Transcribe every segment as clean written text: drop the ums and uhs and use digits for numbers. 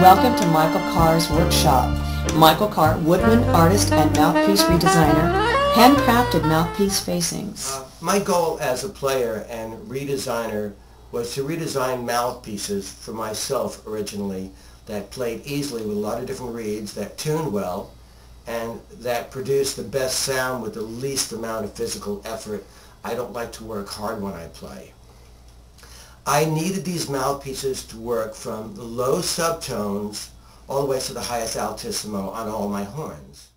Welcome to Mikole Kaar's workshop. Mikole Kaar, woodwind artist and mouthpiece redesigner, handcrafted mouthpiece facings. My goal as a player and redesigner was to redesign mouthpieces for myself originally that played easily with a lot of different reeds, that tuned well, and that produced the best sound with the least amount of physical effort. I don't like to work hard when I play. I needed these mouthpieces to work from the low subtones all the way to the highest altissimo on all my horns.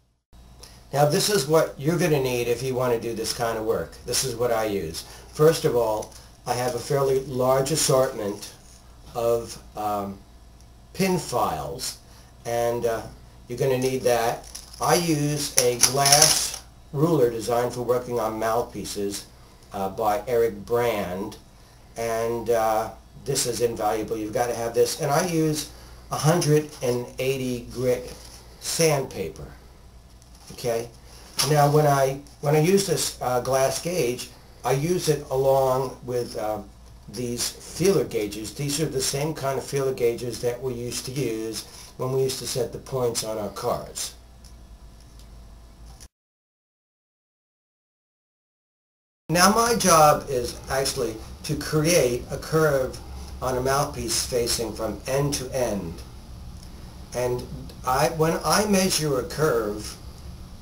Now this is what you're going to need if you want to do this kind of work. This is what I use. First of all, I have a fairly large assortment of pin files, and you're going to need that. I use a glass ruler designed for working on mouthpieces by Eric Brand, and this is invaluable. You've got to have this. And I use 180 grit sandpaper. Okay. Now when I use this glass gauge, I use it along with these feeler gauges. These are the same kind of feeler gauges that we used to use when we used to set the points on our cars. Now my job is actually to create a curve on a mouthpiece facing from end to end. And when I measure a curve,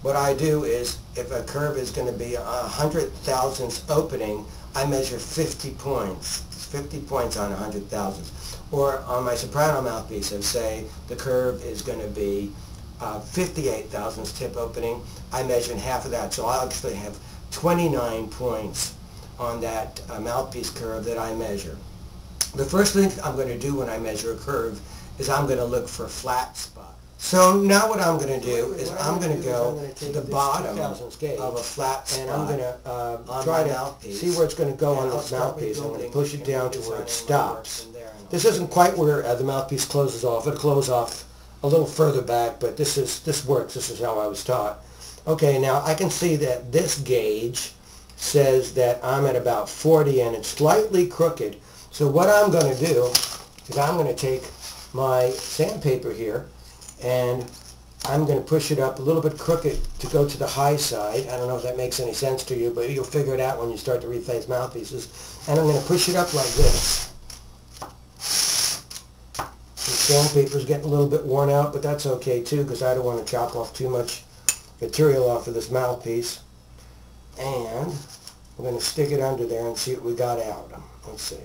what I do is, if a curve is going to be 100 thousandths opening, I measure 50 points. 50 points on 100 thousandths. Or on my soprano mouthpiece, if say the curve is going to be 58 thousandths tip opening, I measure in half of that. So I'll actually have 29 points on that mouthpiece curve that I measure. The first thing I'm going to do when I measure a curve is I'm going to look for a flat spot. So now what I'm going to do is I'm going to go to the bottom of a flat spot, and I'm going to try to see where it's going to go on this mouthpiece. I'm going to push it down to where it stops. This isn't quite where the mouthpiece closes off. It'll close off a little further back, but this works. This is how I was taught. Okay, now I can see that this gauge says that I'm at about 40 and it's slightly crooked. So what I'm going to do is I'm going to take my sandpaper here and I'm going to push it up a little bit crooked to go to the high side. I don't know if that makes any sense to you, but you'll figure it out when you start to reface mouthpieces. And I'm going to push it up like this. The sandpaper's getting a little bit worn out, but that's okay too, because I don't want to chop off too much material off of this mouthpiece. And we're going to stick it under there and see what we got out. Let's see.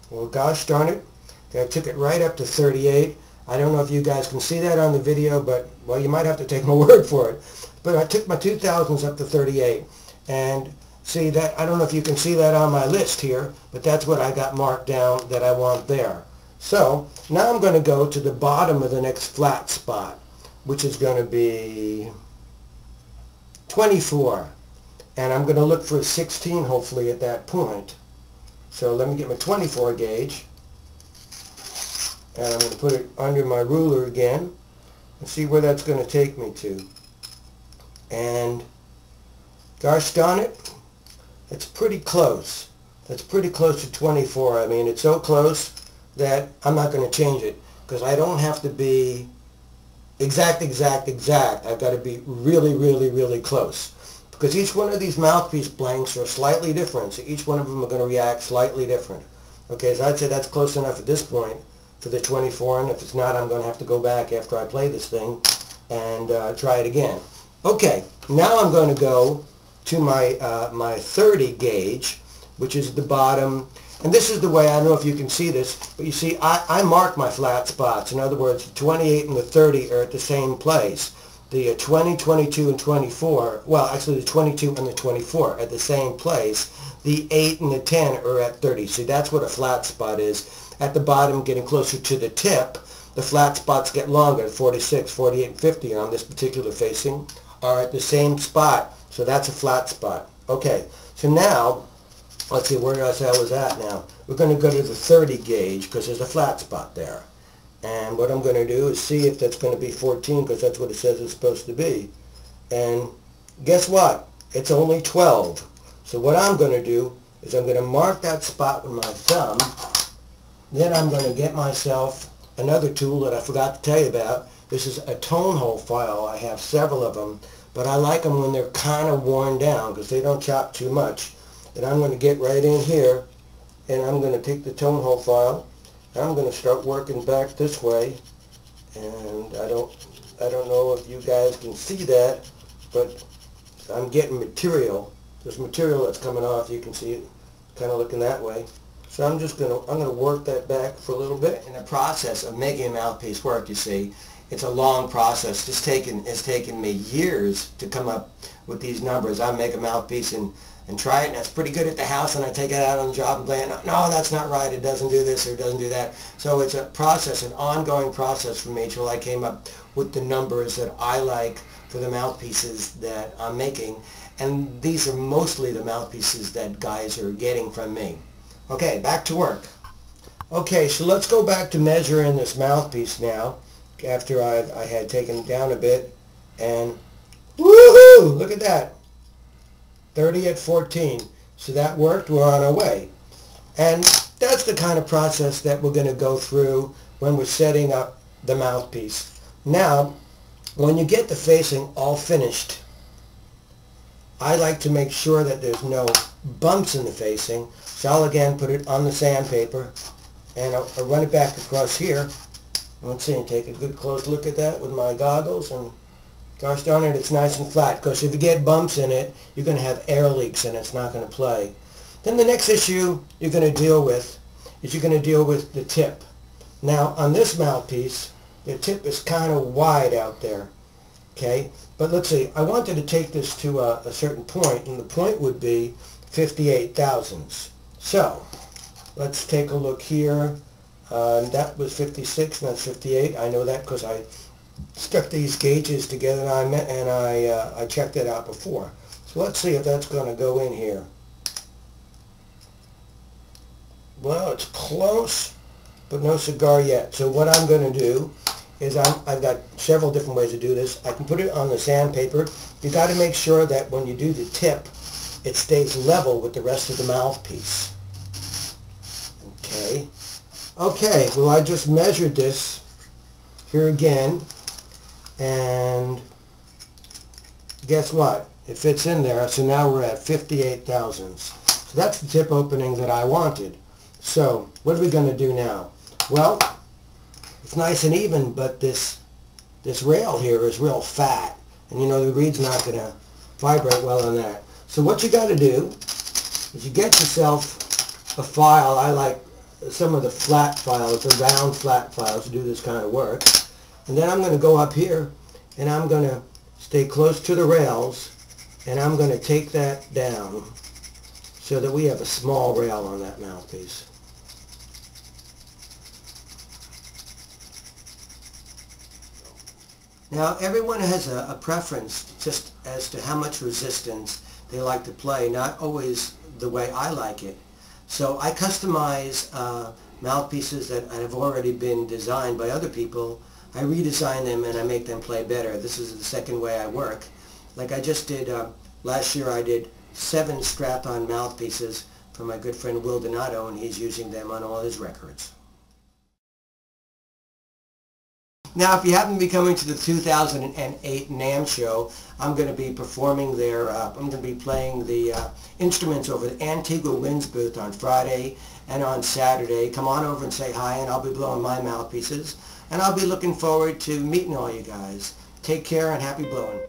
Well, gosh darn it, I took it right up to 38. I don't know if you guys can see that on the video, but, well, you might have to take my word for it. But I took my 2000s up to 38. And see that, I don't know if you can see that on my list here, but that's what I got marked down that I want there. So now I'm going to go to the bottom of the next flat spot, which is going to be 24. And I'm going to look for a 16 hopefully at that point. So let me get my 24 gauge. And I'm going to put it under my ruler again and see where that's going to take me to. And gosh darn it, it's pretty close. That's pretty close to 24. I mean, it's so close that I'm not going to change it, because I don't have to be exact. I've got to be really, really, really close, because each one of these mouthpiece blanks are slightly different, so each one of them are going to react slightly different. Okay, so I'd say that's close enough at this point for the 24, and if it's not, I'm going to have to go back after I play this thing and try it again. Okay, now I'm going to go to my my 30 gauge, which is the bottom. And this is the way, I don't know if you can see this, but you see I mark my flat spots. In other words, the 28 and the 30 are at the same place. The 20, 22, and 24, well, actually the 22 and the 24 are at the same place. The 8 and the 10 are at 30. See, that's what a flat spot is. At the bottom, getting closer to the tip, the flat spots get longer. 46, 48, and 50 on this particular facing are at the same spot. So that's a flat spot. Okay, so now, let's see, where else I was at now. We're going to go to the 30 gauge, because there's a flat spot there. And what I'm going to do is see if that's going to be 14, because that's what it says it's supposed to be. And guess what? It's only 12. So what I'm going to do is I'm going to mark that spot with my thumb. Then I'm going to get myself another tool that I forgot to tell you about. This is a tone hole file. I have several of them, but I like them when they're kind of worn down because they don't chop too much. And I'm going to get right in here, and I'm going to take the tone hole file. I'm going to start working back this way, and I don't know if you guys can see that, but I'm getting material. There's material that's coming off. You can see it kind of looking that way. So I'm going to work that back for a little bit. In the process of making a mouthpiece work, you see, it's a long process. It's taken me years to come up with these numbers. I make a mouthpiece and try it, and that's pretty good at the house, and I take it out on the job and play it. No, that's not right. It doesn't do this or it doesn't do that. So it's a process, an ongoing process for me till I came up with the numbers that I like for the mouthpieces that I'm making. And these are mostly the mouthpieces that guys are getting from me. Okay, back to work. Okay, so let's go back to measuring this mouthpiece now, after I had taken it down a bit. And woohoo! Look at that. 30 at 14. So that worked. We're on our way. And that's the kind of process that we're going to go through when we're setting up the mouthpiece. Now, when you get the facing all finished, I like to make sure that there's no bumps in the facing. So I'll again put it on the sandpaper, and I'll run it back across here. Let's see, and take a good close look at that with my goggles, and gosh darn it, it's nice and flat, because if you get bumps in it, you're going to have air leaks and it's not going to play. Then the next issue you're going to deal with is you're going to deal with the tip. Now on this mouthpiece, the tip is kind of wide out there, okay? But let's see, I wanted to take this to a certain point, and the point would be 58 thousandths. So let's take a look here. That was 56, and that's 58. I know that because I stuck these gauges together, and I checked it out before. So let's see if that's going to go in here. Well, it's close, but no cigar yet. So what I'm going to do is I've got several different ways to do this. I can put it on the sandpaper. You got to make sure that when you do the tip, it stays level with the rest of the mouthpiece. Okay. Okay, well I just measured this here again, and guess what? It fits in there, so now we're at 58 thousandths. So that's the tip opening that I wanted. So what are we going to do now? Well, it's nice and even, but this rail here is real fat, and you know the reed's not going to vibrate well on that. So what you got to do is you get yourself a file. I like some of the flat files, the round flat files, to do this kind of work. And then I'm going to go up here, and I'm going to stay close to the rails, and I'm going to take that down so that we have a small rail on that mouthpiece. Now everyone has a preference just as to how much resistance they like to play, not always the way I like it. So I customize mouthpieces that have already been designed by other people. I redesign them and I make them play better. This is the second way I work. Like I just did, last year I did 7 strap-on mouthpieces for my good friend Will Donato, and he's using them on all his records. Now, if you happen to be coming to the 2008 NAMM show, I'm going to be performing there. I'm going to be playing the instruments over the Antigua Winds booth on Friday and on Saturday. Come on over and say hi, and I'll be blowing my mouthpieces. And I'll be looking forward to meeting all you guys. Take care and happy blowing.